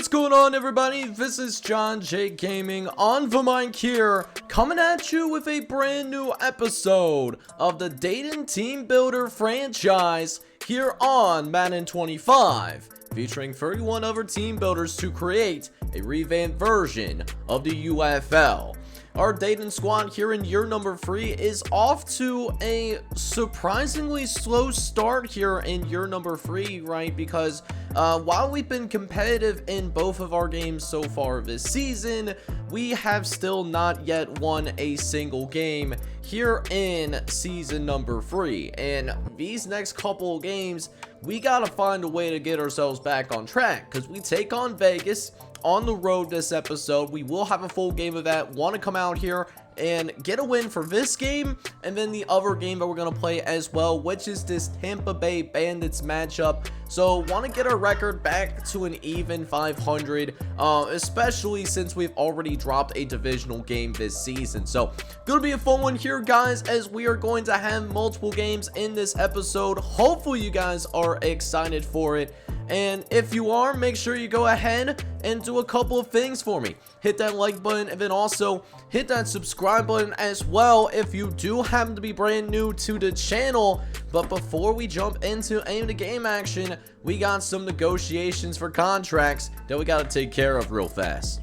What's going on, everybody? This is John J Gaming on the mic here, coming at you with a brand new episode of the Dayton Team Builder franchise here on Madden 25, featuring 31 other team builders to create a revamped version of the UFL. Our Dayton squad here in year number 3 is off to a surprisingly slow start here in year number 3, right? Because while we've been competitive in both of our games so far this season, we have still not yet won a single game here in season number 3. And these next couple of games, we gotta find a way to get ourselves back on track, because we take on Vegas on the road this episode. We will have a full game of that. Want to come out here and get a win for this game, and then the other game that we're going to play as well, which is this Tampa Bay Bandits matchup. So want to get our record back to an even 500, especially since we've already dropped a divisional game this season. So gonna be a fun one here, guys, as we are going to have multiple games in this episode. Hopefully you guys are excited for it. And if you are, make sure you go ahead and do a couple of things for me. Hit that like button, and then also hit that subscribe button as well if you do happen to be brand new to the channel. But before we jump into any of the game action, we got some negotiations for contracts that we got to take care of real fast.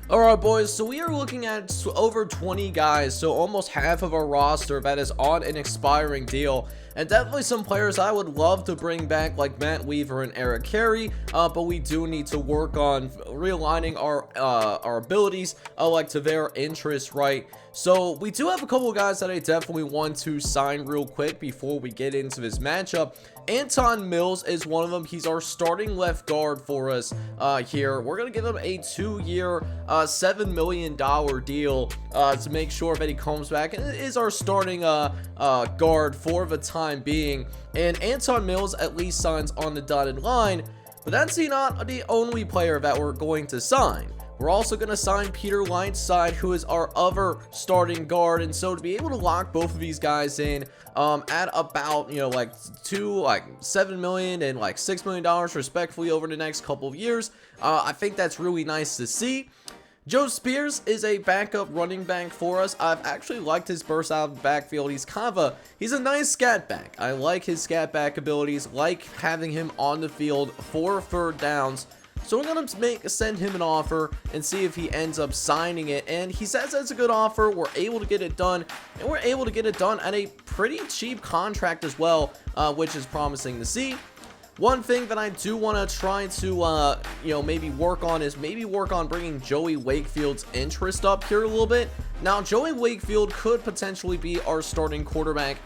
Alright, boys, so we are looking at over 20 guys, so almost half of our roster that is on an expiring deal. And definitely some players I would love to bring back, like Matt Weaver and Eric Carey, but we do need to work on realigning our abilities like to their interests, right? So we do have a couple of guys that I definitely want to sign real quick before we get into this matchup. Anton Mills is one of them. He's our starting left guard for us here. We're going to give him a 2-year, $7 million deal to make sure that he comes back and is our starting guard for the time being. And Anton Mills at least signs on the dotted line, but that's not the only player that we're going to sign. We're also going to sign Peter Lightside, who is our other starting guard. And so to be able to lock both of these guys in at about, like $7 million and $6 million respectively over the next couple of years, I think that's really nice to see. Joe Spears is a backup running back for us. I've actually liked his burst out of the backfield. He's he's a nice scat back. I like his scat back abilities, like having him on the field for third downs. So we're going to send him an offer and see if he ends up signing it. And he says that's a good offer. We're able to get it done. And we're able to get it done at a pretty cheap contract as well, which is promising to see. One thing that I do want to try to, maybe work on is bringing Joey Wakefield's interest up here a little bit. Now, Joey Wakefield could potentially be our starting quarterback,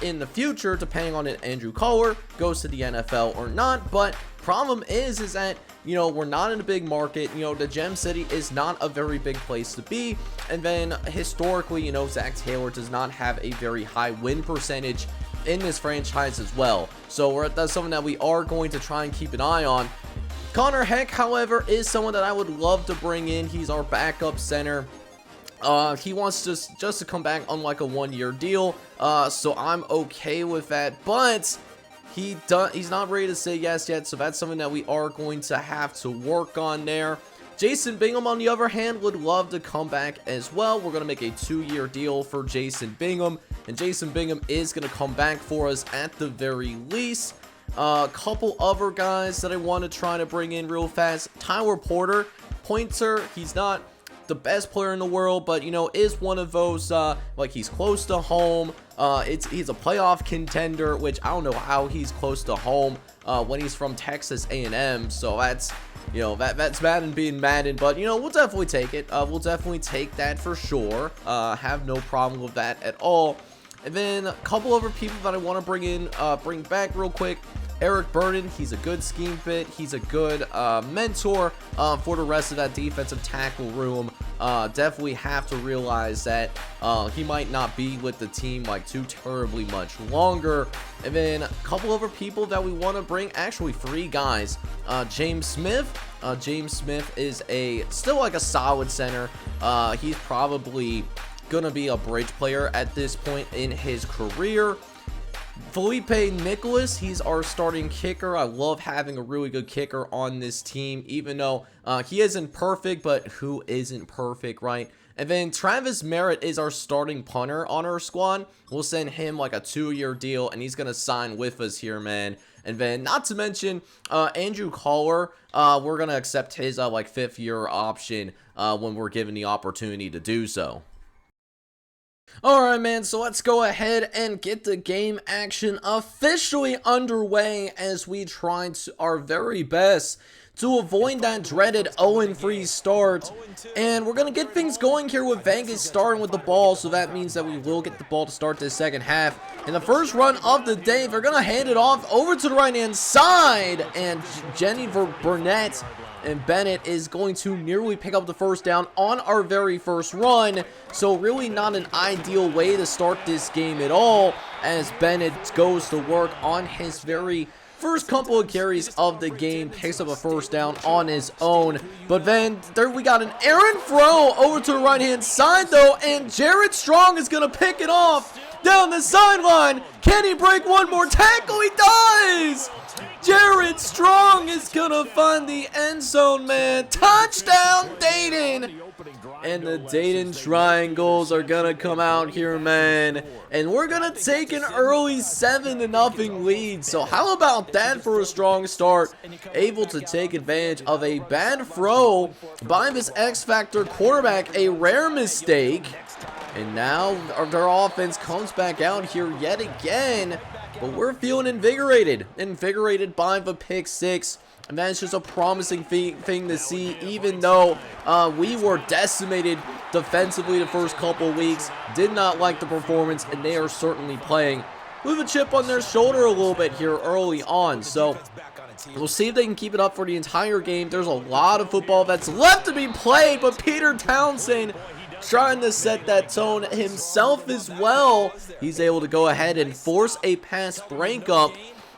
in the future, depending on if Andrew Collar goes to the NFL or not. But problem is that, we're not in a big market. The Gem City is not a very big place to be. And then historically, Zach Taylor does not have a very high win percentage in this franchise as well. So that's something that we are going to try and keep an eye on. Connor Heck, however, is someone that I would love to bring in. He's our backup center. He wants just to come back on like a 1-year deal. So I'm okay with that, but he's not ready to say yes yet. So that's something that we are going to have to work on there. Jason Bingham, on the other hand, would love to come back as well. We're going to make a 2-year deal for Jason Bingham, and Jason Bingham is going to come back for us at the very least. A couple other guys that I want to try to bring in real fast. Tyler Porter, pointer. He's not the best player in the world, but is one of those he's close to home. He's a playoff contender, which I don't know how he's close to home when he's from Texas A&M. So that's that's Madden being Madden, but we'll definitely take it. We'll definitely take that for sure. Have no problem with that at all. And then a couple other people that I want to bring back real quick. Eric Burden, he's a good scheme fit. He's a good mentor for the rest of that defensive tackle room. Definitely have to realize that he might not be with the team too terribly much longer. And then a couple other people that we want to bring, actually 3 guys. James Smith. James Smith is still a solid center. He's probably gonna be a bridge player at this point in his career. Felipe Nicholas, he's our starting kicker. I love having a really good kicker on this team, even though he isn't perfect, but who isn't perfect, right? And then Travis Merritt is our starting punter on our squad. We'll send him like a 2-year deal, and he's going to sign with us here, man. And then, not to mention, Andrew Collar, we're going to accept his like 5th-year option when we're given the opportunity to do so. Alright, man, so let's go ahead and get the game action officially underway as we try our very best to avoid that dreaded 0-3 start. And we're going to get things going here with Vegas starting with the ball, so that means that we will get the ball to start this second half. In the first run of the day, they're going to hand it off over to the right-hand side, and Jenny Burnett and Bennett is going to nearly pick up the first down on our very first run. So really not an ideal way to start this game at all, as Bennett goes to work on his very first couple of carries of the game, picks up a first down on his own. But then there we got an errant throw over to the right hand side though, and Jared Strong is going to pick it off down the sideline. Can he break one more tackle? He does! Jared Strong is gonna find the end zone, man. Touchdown, Dayton! And the Dayton Triangles are gonna come out here, man. And we're gonna take an early 7-0 lead. So how about that for a strong start? Able to take advantage of a bad throw by this X-Factor quarterback, a rare mistake. And now their offense comes back out here yet again. But we're feeling invigorated by the pick 6. And that's just a promising thing to see, even though we were decimated defensively the first couple of weeks. Did not like the performance, and they are certainly playing with a chip on their shoulder a little bit here early on. So we'll see if they can keep it up for the entire game. There's a lot of football that's left to be played, but Peter Townsend trying to set that tone himself as well. He's able to go ahead and force a pass breakup,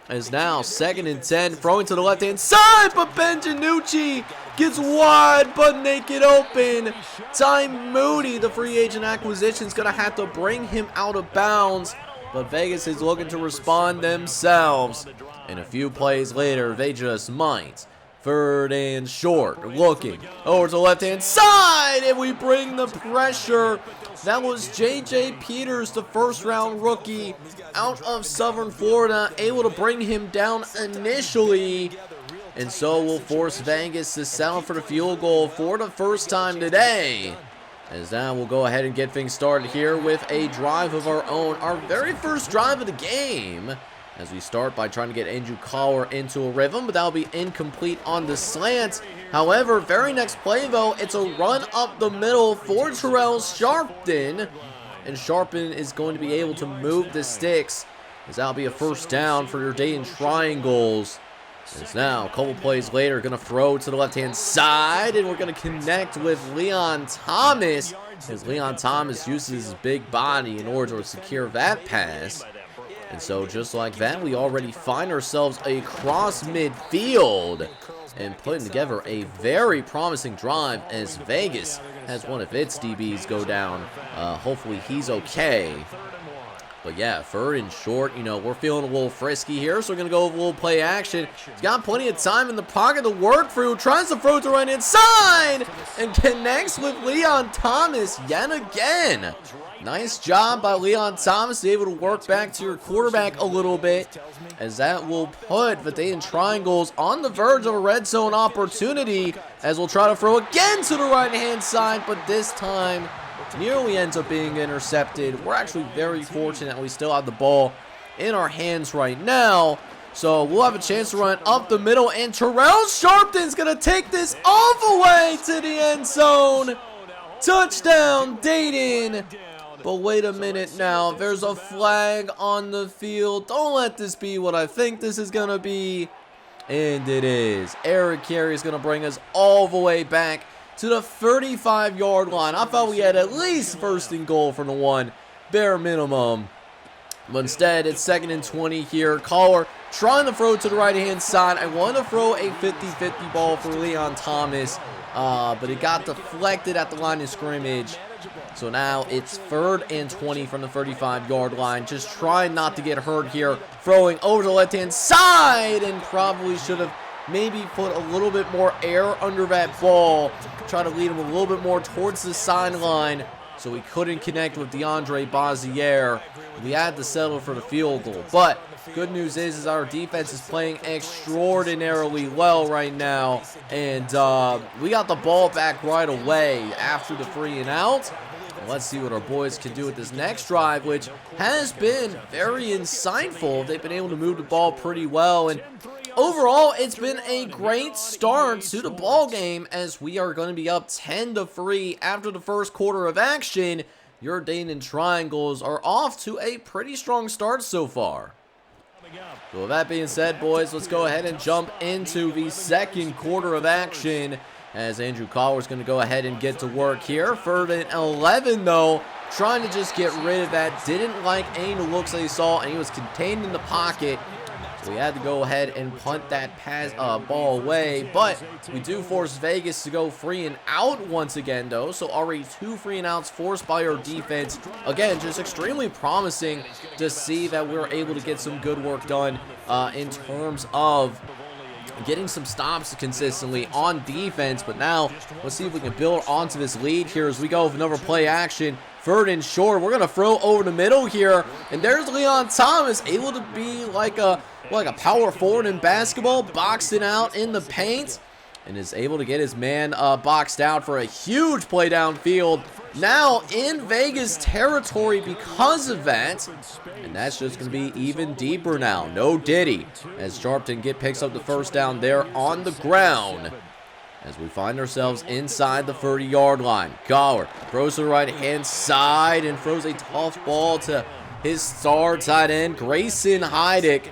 as now 2nd and 10, throwing to the left hand side, but Benjanucci gets wide but naked open. Ty Moody, the free agent acquisition, is going to have to bring him out of bounds, but Vegas is looking to respond themselves, and a few plays later they just might. 3rd and short, looking over to the left-hand side, and we bring the pressure. That was J.J. Peters, the first-round rookie out of Southern Florida, able to bring him down initially. And so we'll force Vegas to settle for the field goal for the first time today. As now we'll go ahead and get things started here with a drive of our own, our very first drive of the game, as we start by trying to get Andrew Collar into a rhythm, but that'll be incomplete on the slant. However, very next play though, it's a run up the middle for Terrell Sharpton, and Sharpton is going to be able to move the sticks, as that'll be a first down for your Dayton Triangles. As now, a couple plays later, going to throw to the left-hand side, and we're going to connect with Leon Thomas, as Leon Thomas uses his big body in order to secure that pass. And so just like that, we already find ourselves across midfield and putting together a very promising drive, as Vegas has one of its DBs go down. Hopefully he's okay. But yeah, 3rd and short, you know, we're feeling a little frisky here, so we're going to go with a little play action. He's got plenty of time in the pocket to work through, tries to throw to the right hand side, and connects with Leon Thomas yet again. Nice job by Leon Thomas, able to work back to your quarterback a little bit, as that will put the Dayton Triangles on the verge of a red zone opportunity, as we'll try to throw again to the right-hand side, but this time nearly ends up being intercepted. We're actually very fortunate we still have the ball in our hands right now, so we'll have a chance to run up the middle, and Terrell Sharpton's going to take this all the way to the end zone. Touchdown, Dayton. But wait a minute now, there's a flag on the field. Don't let this be what I think this is going to be. And it is. Eric Carey is going to bring us all the way back to the 35-yard line. I thought we had at least 1st and goal from the 1, bare minimum. But instead, it's 2nd and 20 here. Collar trying to throw to the right-hand side. I want to throw a 50-50 ball for Leon Thomas, but it got deflected at the line of scrimmage. So now it's 3rd and 20 from the 35-yard line. Just trying not to get hurt here. Throwing over to the left-hand side, and probably should have maybe put a little bit more air under that ball. Try to lead him a little bit more towards the sideline, so we couldn't connect with DeAndre Bazier. We had to settle for the field goal. But good news is our defense is playing extraordinarily well right now. And we got the ball back right away after the 3 and out. Let's see what our boys can do with this next drive, which has been very insightful. They've been able to move the ball pretty well, and overall, it's been a great start to the ball game, as we are going to be up 10-3 after the first quarter of action. Your Dayton Triangles are off to a pretty strong start so far. So with that being said, boys, let's go ahead and jump into the second quarter of action, as Andrew Collar's going to go ahead and get to work here. 3rd and 11, though, trying to just get rid of that. Didn't like any of the looks that he saw, and he was contained in the pocket. So we had to go ahead and punt that ball away, but we do force Vegas to go 3 and out once again, though. So already 2 3 and outs forced by our defense. Again, just extremely promising to see that we're able to get some good work done in terms of getting some stops consistently on defense. But now let's see if we can build onto this lead here as we go with another play action. 3rd and short. We're going to throw over the middle here, and there's Leon Thomas, able to be like a power forward in basketball, boxed it out in the paint, and is able to get his man boxed out for a huge play downfield. Now in Vegas territory because of that, and that's just going to be even deeper now. No Diddy, as Sharpton picks up the first down there on the ground, as we find ourselves inside the 30-yard line. Collar throws to the right-hand side and throws a tough ball to his star tight end, Grayson Heidick.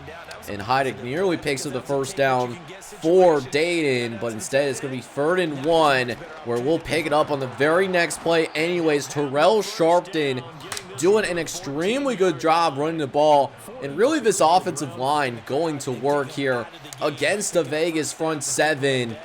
And Heidick nearly picks up the first down for Dayton, but instead it's going to be 3rd and 1, where we'll pick it up on the very next play anyways. Terrell Sharpton doing an extremely good job running the ball, and really this offensive line going to work here against the Vegas front 7.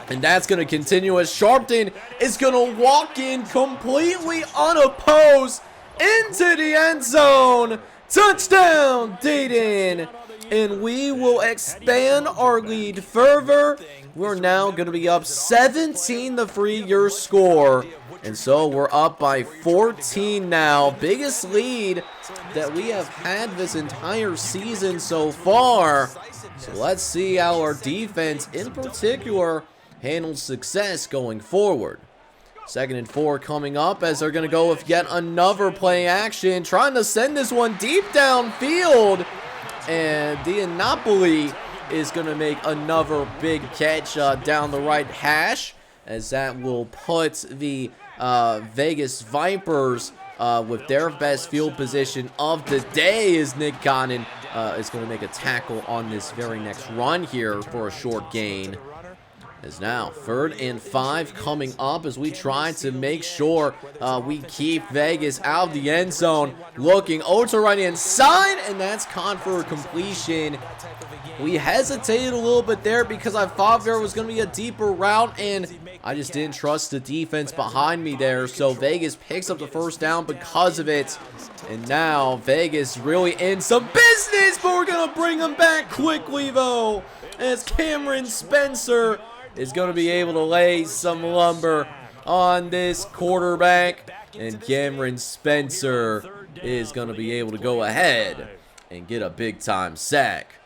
And that's going to continue as Sharpton is going to walk in completely unopposed into the end zone. Touchdown, Dayton. And we will expand our lead further. We're now going to be up 17-3 your score. And so we're up by 14 now. Biggest lead that we have had this entire season so far. So let's see how our defense in particular handles success going forward. 2nd and 4 coming up, as they're going to go with yet another play action, trying to send this one deep downfield. And Dianopoli is going to make another big catch down the right hash, as that will put the Vegas Vipers with their best field position of the day, as Nick Cotton is going to make a tackle on this very next run here for a short gain. Is now 3rd and 5 coming up, as we try to make sure we keep Vegas out of the end zone. Looking over to the right-hand side, and that's caught for a completion. We hesitated a little bit there because I thought there was going to be a deeper route, and I just didn't trust the defense behind me there. So Vegas picks up the first down because of it. And now Vegas really in some business, but we're going to bring them back quickly, though, as Cameron Spencer is going to be able to lay some lumber on this quarterback, and Cameron Spencer is going to be able to go ahead and get a big-time sack.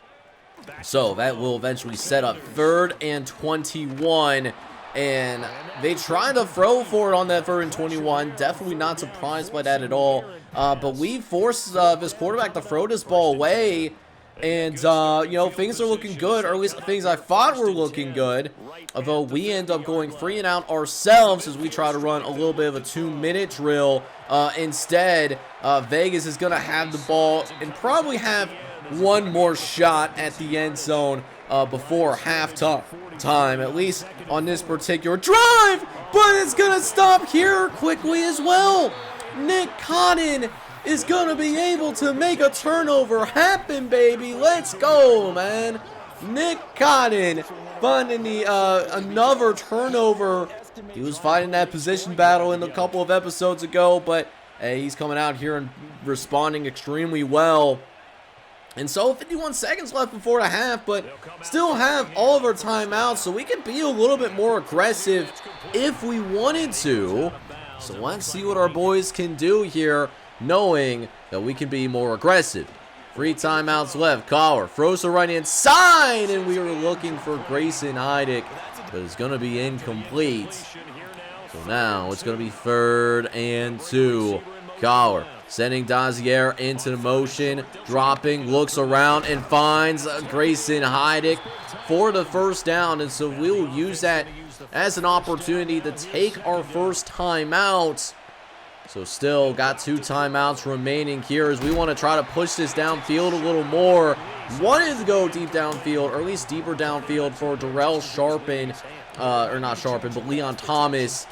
So that will eventually set up 3rd and 21, and they tried to throw for it on that 3rd and 21. Definitely not surprised by that at all, but we forced this quarterback to throw this ball away. And, you know, things are looking good, or at least things I thought were looking good. Although we end up going 3 and out ourselves as we try to run a little bit of a 2-minute drill. Instead, Vegas is going to have the ball and probably have one more shot at the end zone before halftime, at least on this particular drive. But it's going to stop here quickly as well. Nick Cotton is going to be able to make a turnover happen, baby. Let's go, man. Nick Cotton finding the another turnover. He was fighting that position battle in a couple of episodes ago, but hey, he's coming out here and responding extremely well. And so 51 seconds left before the half, but still have all of our timeouts, so we can be a little bit more aggressive if we wanted to. So let's see what our boys can do here, knowing that we can be more aggressive. 3 timeouts left. Collar throws the right hand side, and we were looking for Grayson Heidick, but it's going to be incomplete. So now it's going to be 3rd and 2. Collar sending Dazier into the motion, dropping, looks around, and finds Grayson Heidick for the first down. And so we'll use that as an opportunity to take our first timeout. So still got 2 timeouts remaining here as we want to try to push this downfield a little more. Wanted to go deep downfield, or at least deeper downfield for Darrell Sharpen, or not Sharpen, but Leon Thomas.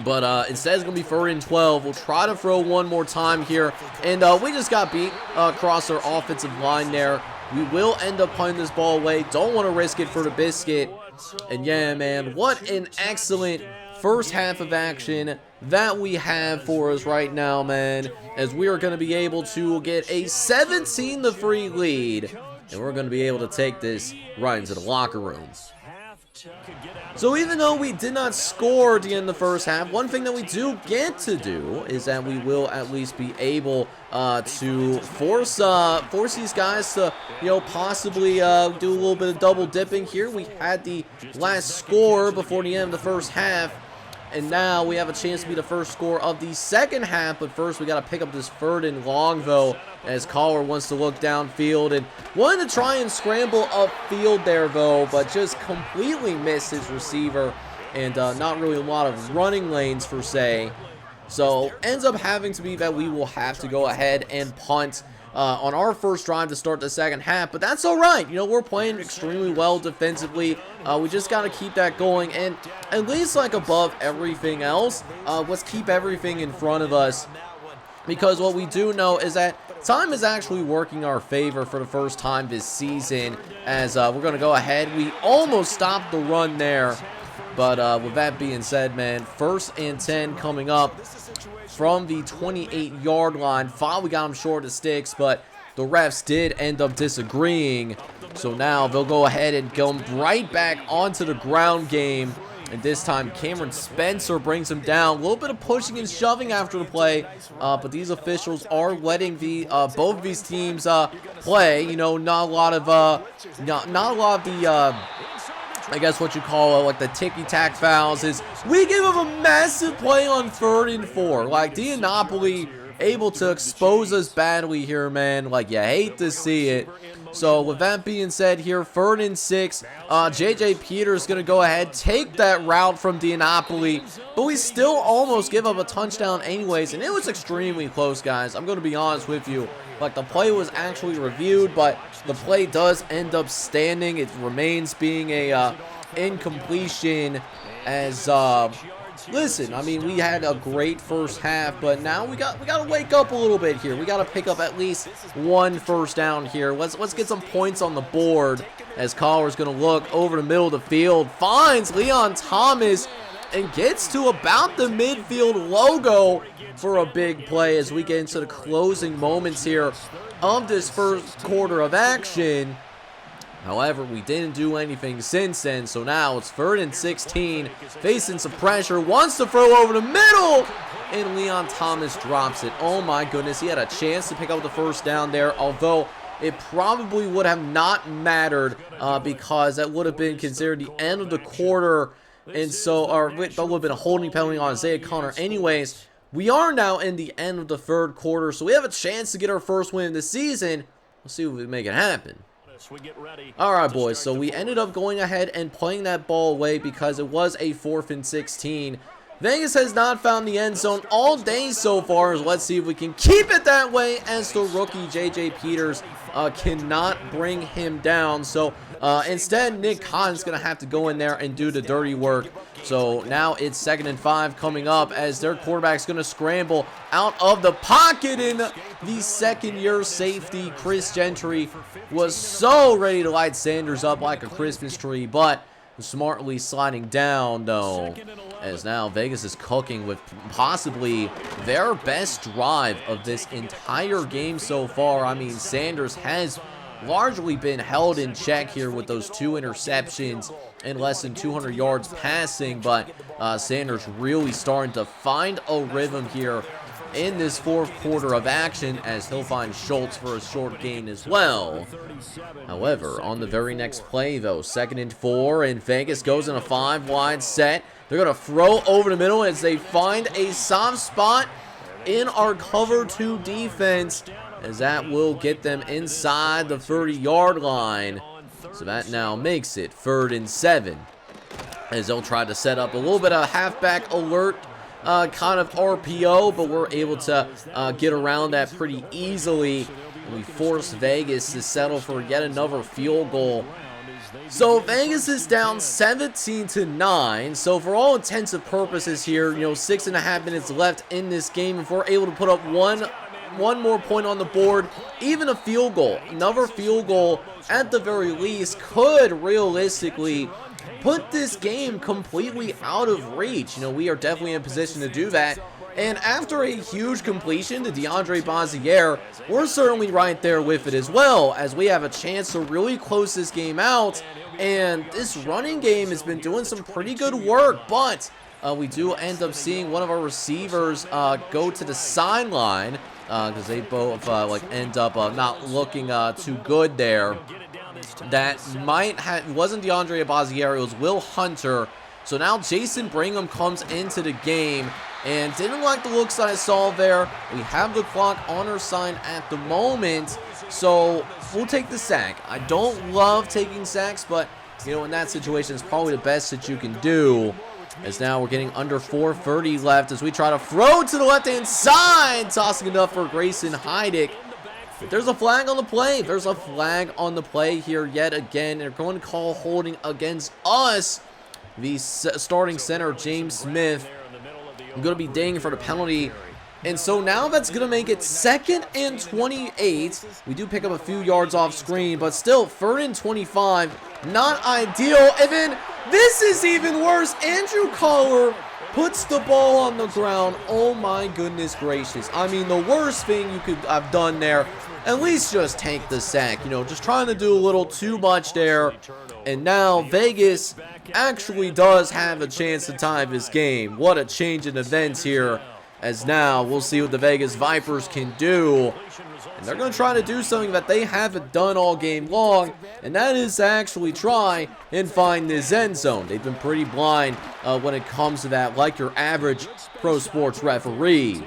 But instead it's going to be 3rd and 12. We'll try to throw one more time here. And we just got beat across our offensive line there. We will end up punting this ball away. Don't want to risk it for the biscuit. And yeah, man, what an excellent first half of action that we have for us right now, man. As we are going to be able to get a 17-3 lead. And we're going to be able to take this right into the locker room. So even though we did not score at the end of the first half, one thing that we do get to do is that we will at least be able to force these guys to, possibly do a little bit of double dipping here. We had the last score before the end of the first half, and now we have a chance to be the first score of the second half. But first, we got to pick up this 3rd and long, though, as Collar wants to look downfield and wanted to try and scramble upfield there, though, but just completely missed his receiver, and not really a lot of running lanes, per se. So ends up having to be that we will have to go ahead and punt on our first drive to start the second half, but that's all right. We're playing extremely well defensively. We just got to keep that going, and at least above everything else, let's keep everything in front of us, because what we do know is that time is actually working our favor for the first time this season, as we're going to go ahead. We almost stopped the run there, but with that being said, man, 1st and 10 coming up from the 28-yard line. Thought we got him short of sticks, but the refs did end up disagreeing. So now they'll go ahead and go right back onto the ground game. And this time, Cameron Spencer brings him down. A little bit of pushing and shoving after the play, but these officials are letting the both of these teams play. Not a lot of the I guess what you call the ticky-tack fouls. Is we give him a massive play on 3rd and 4. Dianopoli able to expose us badly here, man. You hate to see it. So with that being said here, 3rd and 6, JJ Peters going to go ahead, take that route from Dianopoli, but we still almost give up a touchdown anyways, and it was extremely close, guys. I'm going to be honest with you. The play was actually reviewed, but the play does end up standing. It remains being a incompletion, as listen, I mean, we had a great first half, but now we got to wake up a little bit here. We got to pick up at least 1 first down here. Let's get some points on the board, as Collar's going to look over the middle of the field, finds Leon Thomas, and gets to about the midfield logo for a big play as we get into the closing moments here of this first quarter of action. However, we didn't do anything since then, so now it's 3rd and 16, facing some pressure, wants to throw over the middle, and Leon Thomas drops it. Oh my goodness, he had a chance to pick up the first down there, although it probably would have not mattered because that would have been considered the end of the quarter, and so, or that would have been a holding penalty on Isaiah Connor anyways. We are now in the end of the 3rd quarter, so we have a chance to get our first win of the season. We'll see if we can make it happen. Alright, boys, so we ended up going ahead and playing that ball away because it was a 4th and 16. Vegas has not found the end zone all day so far, so let's see if we can keep it that way, as the rookie JJ Peters cannot bring him down. So Instead, Nick Cotton's going to have to go in there and do the dirty work. So now it's 2nd and 5 coming up as their quarterback's going to scramble out of the pocket. And the second-year safety, Chris Gentry, was so ready to light Sanders up like a Christmas tree, but smartly sliding down, though, as now Vegas is cooking with possibly their best drive of this entire game so far. I mean, Sanders has largely been held in check here with those 2 interceptions and less than 200 yards passing, but Sanders really starting to find a rhythm here in this 4th quarter of action, as he'll find Schultz for a short gain as well. However, on the very next play, though, 2nd and 4, and Vegas goes in a 5-wide set. They're going to throw over the middle as they find a soft spot in our cover 2 defense, as that will get them inside the 30-yard line. So that now makes it 3rd and 7, as they'll try to set up a little bit of halfback alert kind of RPO, but we're able to get around that pretty easily. And we force Vegas to settle for yet another field goal. So Vegas is down 17-9. So for all intents and purposes here, 6.5 minutes left in this game. If we're able to put up one more point on the board, even a field goal, another field goal at the very least, could realistically put this game completely out of reach. We are definitely in a position to do that. And after a huge completion to DeAndre Bazier, we're certainly right there with it as well, as we have a chance to really close this game out. And this running game has been doing some pretty good work, but we do end up seeing one of our receivers go to the sideline, because they both end up not looking too good there. That wasn't DeAndre Bazier, it was Will Hunter. So now Jason Brigham comes into the game, and didn't like the looks that I saw there. We have the clock on our side at the moment, so we'll take the sack. I don't love taking sacks, but in that situation, it's probably the best that you can do. As now we're getting under 4:30 left as we try to throw to the left-hand side, tossing it up for Grayson Heidick. But there's a flag on the play. There's a flag on the play here yet again. They're going to call holding against us. The starting center, James Smith, going to be dinging for the penalty. And so now that's going to make it 2nd and 28. We do pick up a few yards off screen, but still 3rd and 25. Not ideal. And then this is even worse. Andrew Collar puts the ball on the ground. Oh my goodness gracious. I mean, the worst thing you could have done there, at least just take the sack. Just trying to do a little too much there. And now Vegas actually does have a chance to tie this game. What a change in events here. As now we'll see what the Vegas Vipers can do. And they're going to try to do something that they haven't done all game long, and that is to actually try and find this end zone. They've been pretty blind when it comes to that, like your average pro sports referee.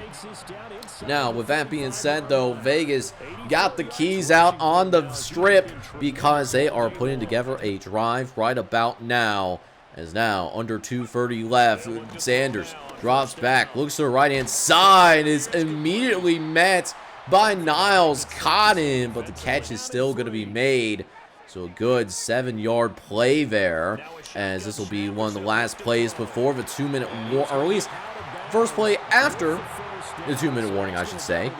Now, with that being said, though, Vegas got the keys out on the strip because they are putting together a drive right about now. As now, under 2:30 left, Sanders drops back, looks to the right-hand side, is immediately met by Niles Cotton, but the catch is still going to be made. So a good 7-yard play there, as this will be one of the last plays before the 2-minute warning, or at least first play after the 2-minute warning, I should say.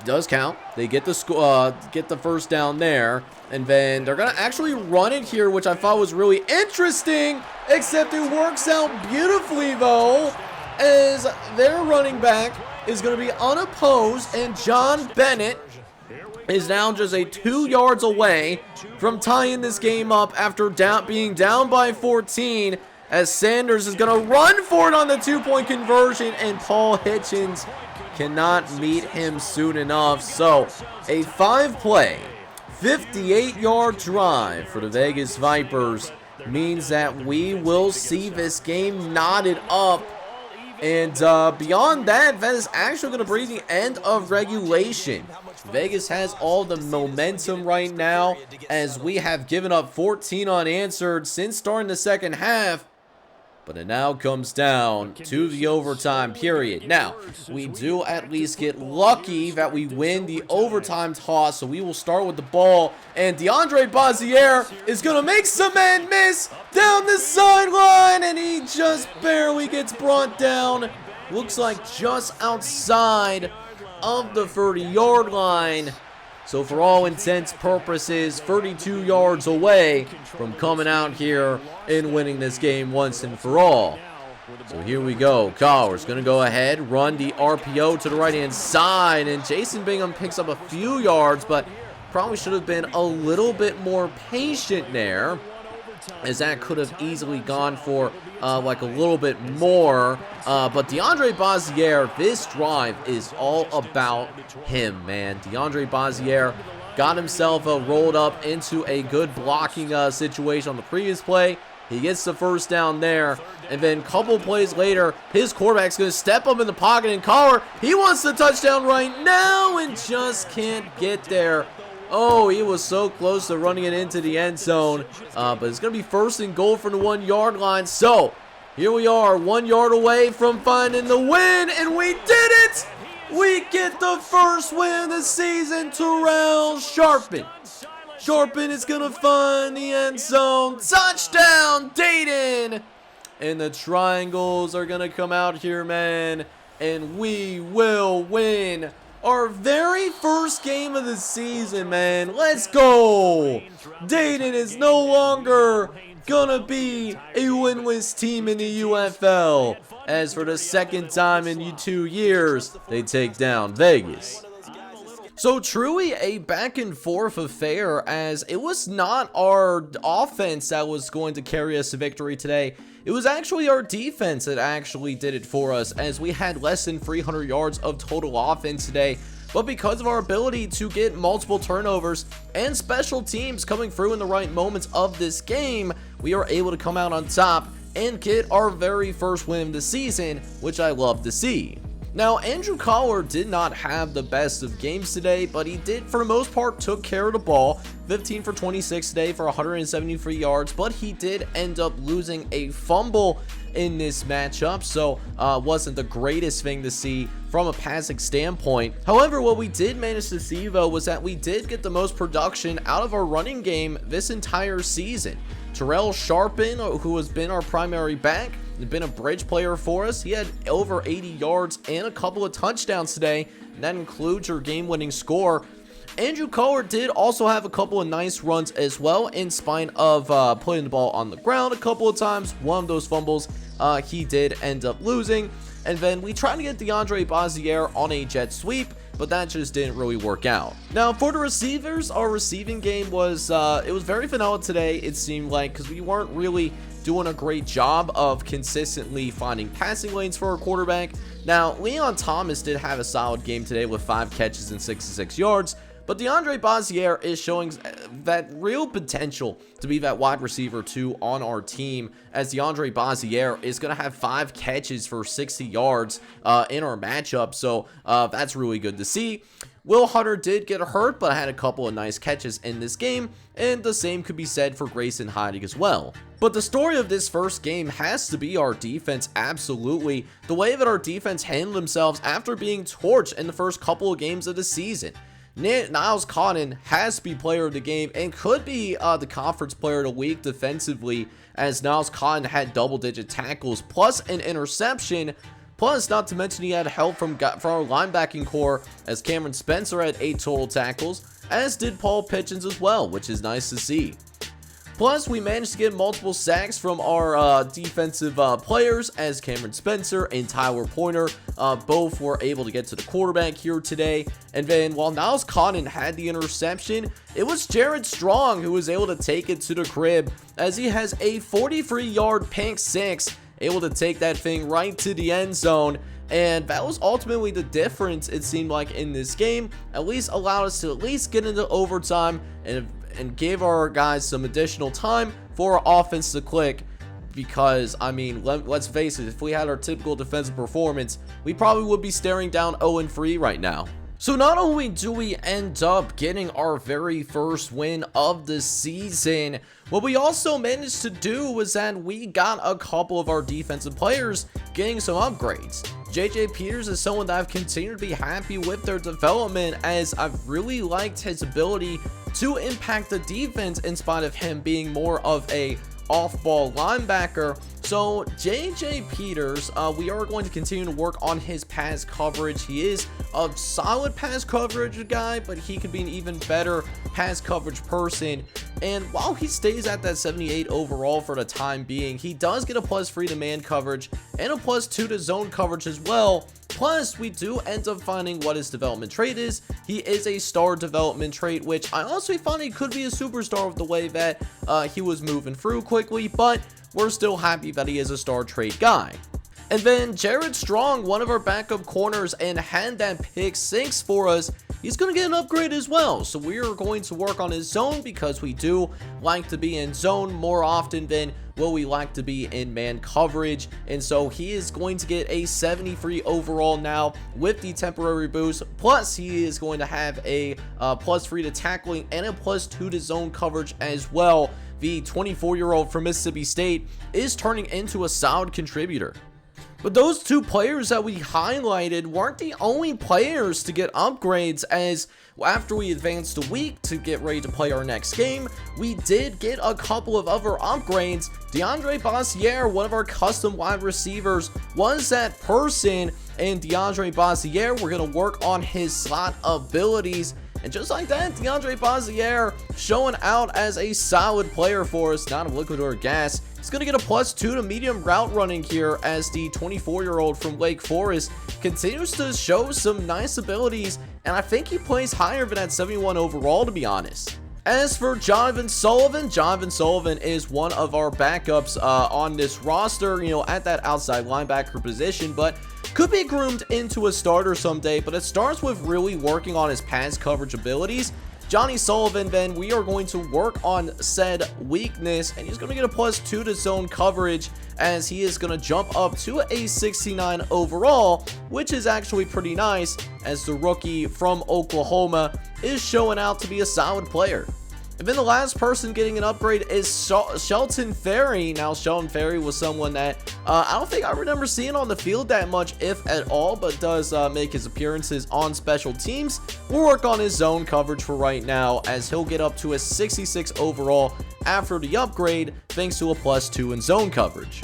Does count. They get the first down there, and then they're gonna actually run it here, which I thought was really interesting, except it works out beautifully though, as their running back is gonna be unopposed, and John Bennett is now just 2 yards away from tying this game up after being down by 14, as Sanders is gonna run for it on the 2-point conversion, and Paul Hitchens cannot meet him soon enough. So a 5-play, 58-yard drive for the Vegas Vipers means that we will see this game knotted up. And beyond that, that is actually going to bring the end of regulation. Vegas has all the momentum right now, as we have given up 14 unanswered since starting the second half. But it now comes down to the overtime period. Now, we do at least get lucky that we win the overtime toss. So we will start with the ball. And DeAndre Bazier is going to make some man miss down the sideline. And he just barely gets brought down. Looks like just outside of the 30-yard line. So for all intents purposes, 32 yards away from coming out here and winning this game once and for all. So here we go. Collar's going to go ahead, run the RPO to the right-hand side, and Jason Bingham picks up a few yards, but probably should have been a little bit more patient there, as that could have easily gone for like a little bit more. But DeAndre Bazier, this drive is all about him, man. DeAndre Bazier got himself rolled up into a good blocking situation on the previous play. He gets the first down there, and then a couple plays later, his quarterback's going to step up in the pocket, and Collar, he wants the touchdown right now and just can't get there. Oh, he was so close to running it into the end zone, but it's going to be first and goal from the 1-yard line. So here we are, 1 yard away from finding the win, and we did it! We get the first win of the season. Terrell Sharpen. Sharpen is going to find the end zone. Touchdown, Dayton! And the triangles are going to come out here, man, and we will win our very first game of the season, man. Let's go! Dayton is no longer gonna be a winless team in the UFL, as for the second time in 2 years, they take down Vegas. So truly a back and forth affair, as it was not our offense that was going to carry us to victory today. It was actually our defense that actually did it for us, as we had less than 300 yards of total offense today. But because of our ability to get multiple turnovers and special teams coming through in the right moments of this game, we are able to come out on top and get our very first win of the season, which I love to see. Now, Andrew Collar did not have the best of games today, but he did, for the most part, took care of the ball. 15 for 26 today for 173 yards, but he did end up losing a fumble in this matchup, so wasn't the greatest thing to see from a passing standpoint. However, what we did manage to see, though, was that we did get the most production out of our running game this entire season. Terrell Sharpen, who has been our primary back, been a bridge player for us. He had over 80 yards and a couple of touchdowns today, and that includes your game-winning score. Andrew Collar did also have a couple of nice runs as well, in spite of putting the ball on the ground a couple of times. One of those fumbles he did end up losing, and then we tried to get DeAndre Bazier on a jet sweep, but that just didn't really work out. Now, for the receivers, our receiving game was it was very vanilla today, it seemed like, because we weren't really doing a great job of consistently finding passing lanes for our quarterback. Now, Leon Thomas did have a solid game today with 5 catches and 66 yards, but DeAndre Bazier is showing that real potential to be that wide receiver 2 on our team, as DeAndre Bazier is going to have 5 catches for 60 yards in our matchup, so that's really good to see. Will Hunter did get hurt, but had a couple of nice catches in this game, and the same could be said for Grayson Heidig as well. But the story of this first game has to be our defense, absolutely. The way that our defense handled themselves after being torched in the first couple of games of the season. Niles Cotton has to be player of the game and could be the conference player of the week defensively, as Niles Cotton had double-digit tackles plus an interception. Plus, not to mention, he had help from our linebacking core, as Cameron Spencer had 8 total tackles, as did Paul Pitchens as well, which is nice to see. Plus, we managed to get multiple sacks from our defensive players, as Cameron Spencer and Tyler Pointer both were able to get to the quarterback here today. And then, while Niles Cotton had the interception, it was Jared Strong who was able to take it to the crib, as he has a 43-yard pick six, able to take that thing right to the end zone. And that was ultimately the difference, it seemed like, in this game. At least allowed us to at least get into overtime and gave our guys some additional time for our offense to click. Because, I mean, let's face it, if we had our typical defensive performance, we probably would be staring down 0-3 right now. So not only do we end up getting our very first win of the season, what we also managed to do was that we got a couple of our defensive players getting some upgrades. J.J. Peters is someone that I've continued to be happy with their development, as I've really liked his ability to impact the defense in spite of him being more of a off-ball linebacker. So J.J. Peters, we are going to continue to work on his pass coverage. He is a solid pass coverage guy, but he could be an even better pass coverage person. And while he stays at that 78 overall for the time being, he does get a +3 to man coverage and a +2 to zone coverage as well. Plus, we do end up finding what his development trait is. He is a star development trait, which I honestly found he could be a superstar with the way that he was moving through quickly, but we're still happy that he is a star trait guy. And then Jared Strong, one of our backup corners, and had that pick 6 for us. He's going to get an upgrade as well. So we are going to work on his zone, because we do like to be in zone more often than what we like to be in man coverage. And so he is going to get a 73 overall now with the temporary boost. Plus he is going to have a +3 to tackling and a +2 to zone coverage as well. The 24-year-old from Mississippi State is turning into a solid contributor. But those two players that we highlighted weren't the only players to get upgrades, as after we advanced a week to get ready to play our next game, we did get a couple of other upgrades. DeAndre Bossier, one of our custom wide receivers, was that person, and DeAndre Bossier, we're going to work on his slot abilities. And just like that, DeAndre Bossier showing out as a solid player for us, not a liquid or a gas. He's going to get a +2 to medium route running here, as the 24-year-old from Wake Forest continues to show some nice abilities, and I think he plays higher than that 71 overall, to be honest. As for Jonathan Sullivan is one of our backups on this roster, you know, at that outside linebacker position, but could be groomed into a starter someday. But it starts with really working on his pass coverage abilities. Johnny Sullivan, then we are going to work on said weakness, and he's going to get a +2 to zone coverage, as he is going to jump up to a 69 overall, which is actually pretty nice, as the rookie from Oklahoma is showing out to be a solid player. And then the last person getting an upgrade is Shelton Ferry. Now, Shelton Ferry was someone that I don't think I remember seeing on the field that much, if at all, but does make his appearances on special teams. We'll work on his zone coverage for right now, as he'll get up to a 66 overall after the upgrade, thanks to a +2 in zone coverage.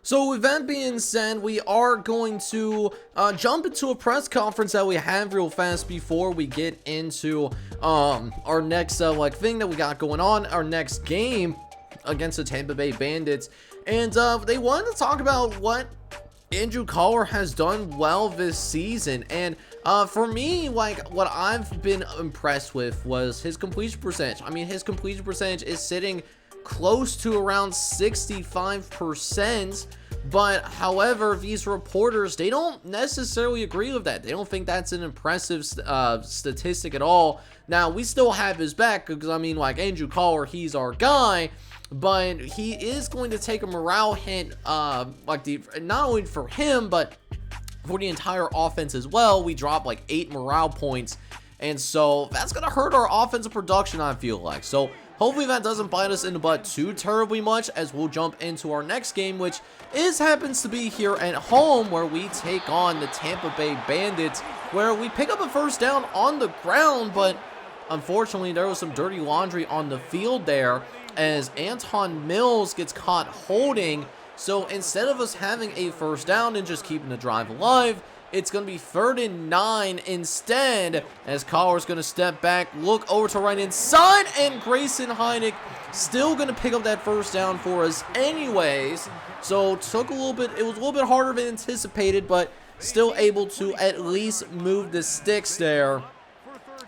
So with that being said, we are going to jump into a press conference that we have real fast before we get into our next thing that we got going on, our next game against the Tampa Bay Bandits. And they wanted to talk about what Andrew Collar has done well this season. And for me, like, what I've been impressed with was his completion percentage. I mean, his completion percentage is sitting close to around 65%, but however, these reporters, they don't necessarily agree with that. They don't think that's an impressive statistic at all. Now, we still have his back, because I mean, like, Andrew Collar, he's our guy, but he is going to take a morale hit, not only for him, but for the entire offense as well. We dropped like 8 morale points, and so that's gonna hurt our offensive production, I feel like. So hopefully that doesn't bite us in the butt too terribly much, as we'll jump into our next game, which happens to be here at home, where we take on the Tampa Bay Bandits, where we pick up a first down on the ground, but unfortunately there was some dirty laundry on the field there, as Anton Mills gets caught holding. So instead of us having a first down and just keeping the drive alive, it's going to be 3rd and 9 instead, as Collar's going to step back, look over to right inside, and Grayson Heineck still going to pick up that first down for us anyways. So it was a little bit harder than anticipated, but still able to at least move the sticks there.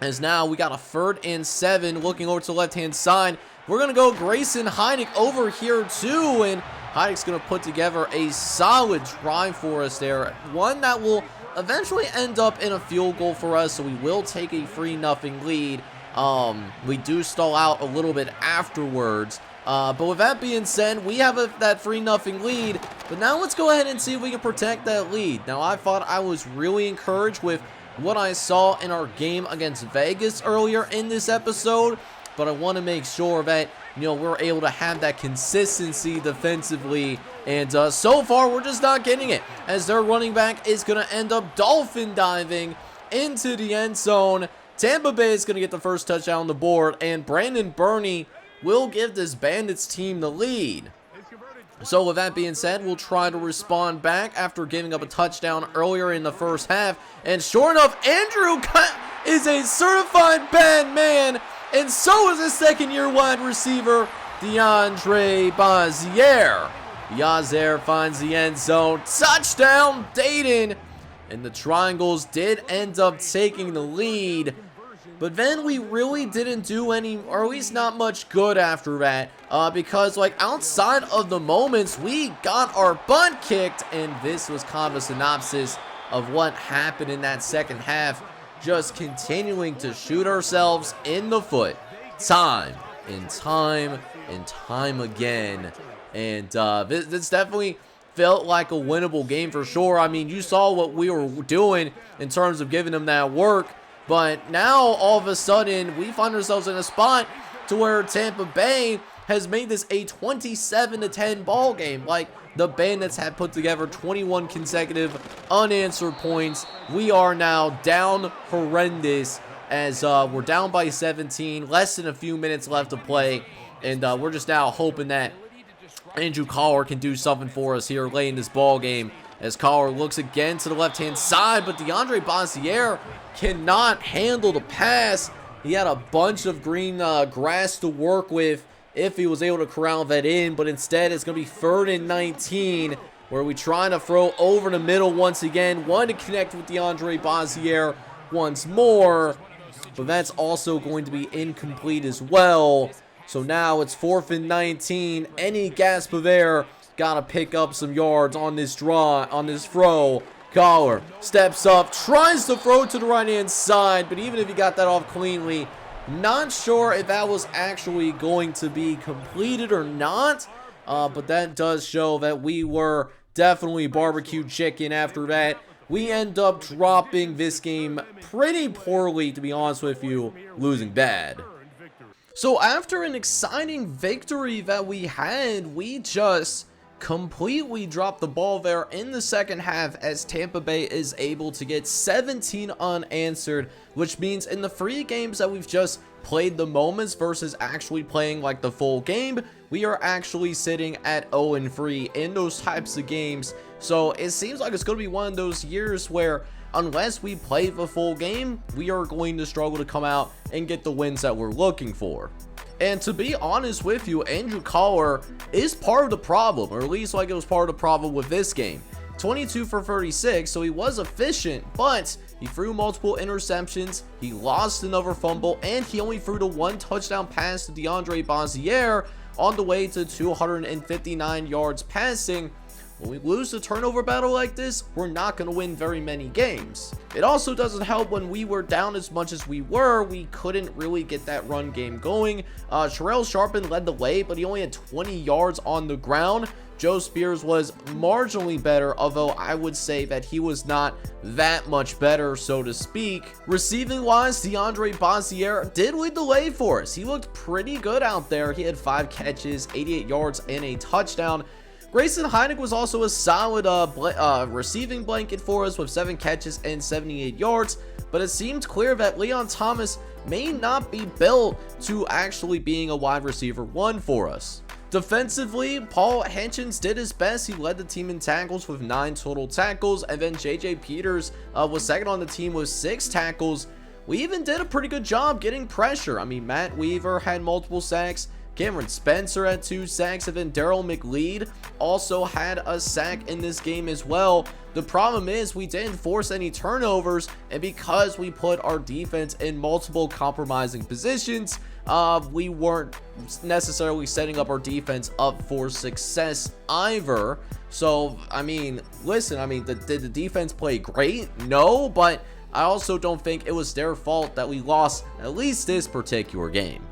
As now we got a 3rd and 7, looking over to the left-hand side. We're going to go Grayson Heineck over here too, and Heineck's going to put together a solid drive for us there. One that will eventually end up in a field goal for us, so we will take a 3-0 lead. We do stall out a little bit afterwards. But with that being said, we have that 3-0 lead. But now let's go ahead and see if we can protect that lead. Now, I thought I was really encouraged with what I saw in our game against Vegas earlier in this episode, but I want to make sure that, we're able to have that consistency defensively. And so far, we're just not getting it, as their running back is going to end up dolphin diving into the end zone. Tampa Bay is going to get the first touchdown on the board, and Brandon Burney will give this Bandits team the lead. So with that being said, we'll try to respond back after giving up a touchdown earlier in the first half. And sure enough, Andrew is a certified bad man, and so is his second-year wide receiver, DeAndre Bazier. Bazier finds the end zone. Touchdown, Dayton. And the Triangles did end up taking the lead. But then we really didn't do any, or at least not much good after that. Because, outside of the moments, we got our butt kicked. And this was kind of a synopsis of what happened in that second half. Just continuing to shoot ourselves in the foot. Time and time and time again. And this definitely felt like a winnable game for sure. I mean, you saw what we were doing in terms of giving them that work. But now, all of a sudden, we find ourselves in a spot to where Tampa Bay has made this a 27-10 ball game. The Bandits have put together 21 consecutive unanswered points. We are now down horrendous, as we're down by 17, less than a few minutes left to play. And we're just now hoping that Andrew Collar can do something for us here late in this ball game, as Collar looks again to the left-hand side, but DeAndre Bazier cannot handle the pass. He had a bunch of green grass to work with if he was able to corral that in, but instead it's going to be 3rd and 19, where we trying to throw over the middle once again. One to connect with DeAndre Bazier once more, but that's also going to be incomplete as well. So now it's 4th and 19. Any gasp of air, gotta pick up some yards on this throw. Collar steps up, tries to throw to the right-hand side, but even if he got that off cleanly, not sure if that was actually going to be completed or not. But that does show that we were definitely barbecue chicken after that. We end up dropping this game pretty poorly, to be honest with you, losing bad. So after an exciting victory that we had, we just completely dropped the ball there in the second half, as Tampa Bay is able to get 17 unanswered, which means in the 3 games that we've just played the moments versus actually playing the full game, we are actually sitting at 0-3 in those types of games. So it seems like it's going to be one of those years where unless we play the full game, we are going to struggle to come out and get the wins that we're looking for. And to be honest with you, Andrew Collar is part of the problem, or at least it was part of the problem with this game. 22 for 36, so he was efficient, but he threw multiple interceptions, he lost another fumble, and he only threw the 1 touchdown pass to DeAndre Bazier on the way to 259 yards passing. When we lose the turnover battle like this, we're not going to win very many games. It also doesn't help when we were down as much as we were, we couldn't really get that run game going. Sherrell Sharpen led the way, but he only had 20 yards on the ground. Joe Spears was marginally better, although I would say that he was not that much better, so to speak. Receiving wise, DeAndre Bazier did lead the way for us. He looked pretty good out there. He had 5 catches, 88 yards, and a touchdown. Grayson Heineck was also a solid receiving blanket for us with 7 catches and 78 yards, but it seemed clear that Leon Thomas may not be built to actually being a wide receiver 1 for us. Defensively, Paul Henchins did his best. He led the team in tackles with 9 total tackles, and then JJ Peters was second on the team with 6 tackles. We even did a pretty good job getting pressure. I mean, Matt Weaver had multiple sacks, Cameron Spencer had 2 sacks, and then Daryl McLeod also had a sack in this game as well. The problem is we didn't force any turnovers, and because we put our defense in multiple compromising positions, we weren't necessarily setting up our defense up for success either. So, I mean, listen, did the defense play great? No, but I also don't think it was their fault that we lost at least this particular game.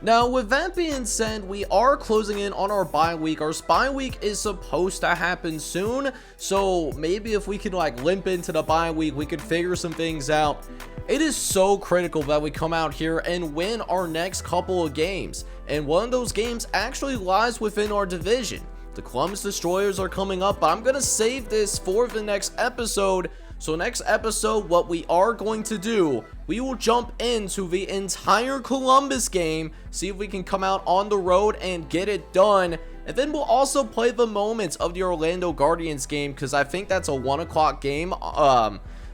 Now, with that being said, we are closing in on our bye week. Our bye week is supposed to happen soon, so maybe if we could like limp into the bye week, we could figure some things out. It is so critical that we come out here and win our next couple of games, and one of those games actually lies within our division. The Columbus Destroyers are coming up, but I'm going to save this for the next episode. So next episode, what we are going to do, we will jump into the entire Columbus game, see if we can come out on the road and get it done. And then we'll also play the moments of the Orlando Guardians game, because I think that's a 1 o'clock game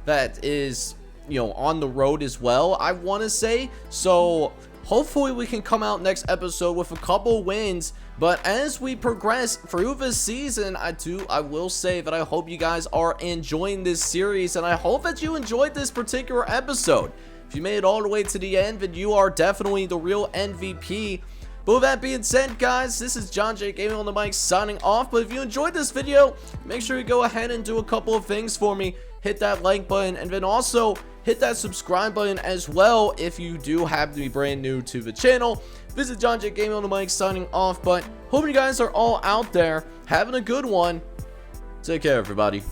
that is, you know, on the road as well, I want to say. So hopefully we can come out next episode with a couple wins. But as we progress through the season, I will say that I hope you guys are enjoying this series, and I hope that you enjoyed this particular episode. If you made it all the way to the end, then you are definitely the real MVP. But with that being said, guys, this is John J Gaming on the mic signing off. But if you enjoyed this video, make sure you go ahead and do a couple of things for me. Hit that like button, and then also hit that subscribe button as well if you do happen to be brand new to the channel. This is John J Gaming on the mic signing off, but hope you guys are all out there having a good one. Take care, everybody.